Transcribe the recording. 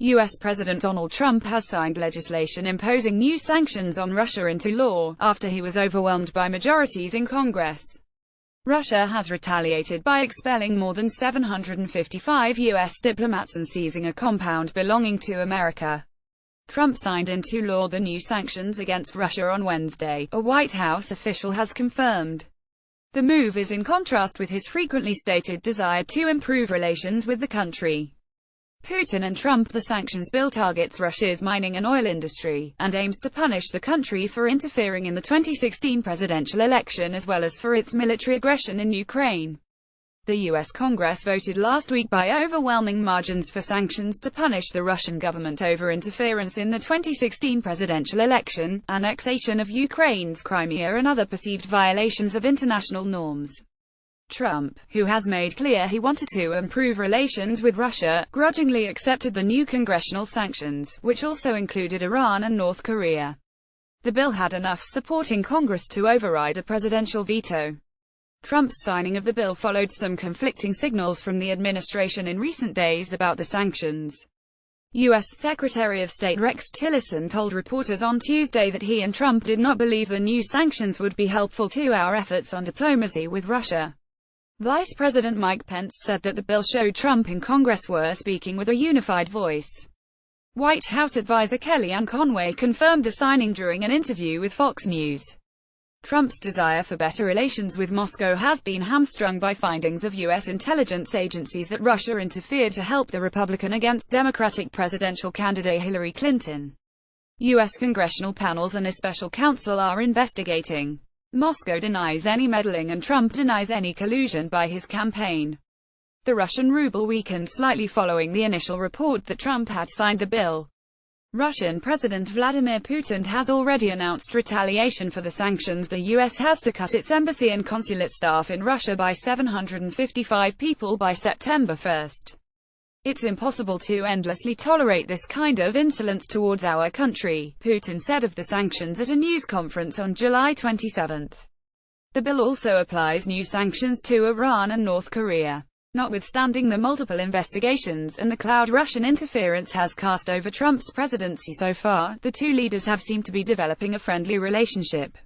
U.S. President Donald Trump has signed legislation imposing new sanctions on Russia into law, after he was overwhelmed by majorities in Congress. Russia has retaliated by expelling more than 755 U.S. diplomats and seizing a compound belonging to America. Trump signed into law the new sanctions against Russia on Wednesday, a White House official has confirmed. The move is in contrast with his frequently stated desire to improve relations with the country. Putin and Trump. The sanctions bill targets Russia's mining and oil industry, and aims to punish the country for interfering in the 2016 presidential election as well as for its military aggression in Ukraine. The U.S. Congress voted last week by overwhelming margins for sanctions to punish the Russian government over interference in the 2016 presidential election, annexation of Ukraine's Crimea and other perceived violations of international norms. Trump, who has made clear he wanted to improve relations with Russia, grudgingly accepted the new congressional sanctions, which also included Iran and North Korea. The bill had enough support in Congress to override a presidential veto. Trump's signing of the bill followed some conflicting signals from the administration in recent days about the sanctions. U.S. Secretary of State Rex Tillerson told reporters on Tuesday that he and Trump did not believe the new sanctions would be helpful to our efforts on diplomacy with Russia. Vice President Mike Pence said that the bill showed Trump and Congress were speaking with a unified voice. White House advisor Kellyanne Conway confirmed the signing during an interview with Fox News. Trump's desire for better relations with Moscow has been hamstrung by findings of U.S. intelligence agencies that Russia interfered to help the Republican against Democratic presidential candidate Hillary Clinton. U.S. congressional panels and a special counsel are investigating. Moscow denies any meddling and Trump denies any collusion by his campaign. The Russian ruble weakened slightly following the initial report that Trump had signed the bill. Russian President Vladimir Putin has already announced retaliation for the sanctions. The U.S. has to cut its embassy and consulate staff in Russia by 755 people by September 1. It's impossible to endlessly tolerate this kind of insolence towards our country, Putin said of the sanctions at a news conference on July 27. The bill also applies new sanctions to Iran and North Korea. Notwithstanding the multiple investigations and the cloud Russian interference has cast over Trump's presidency so far, the two leaders have seemed to be developing a friendly relationship.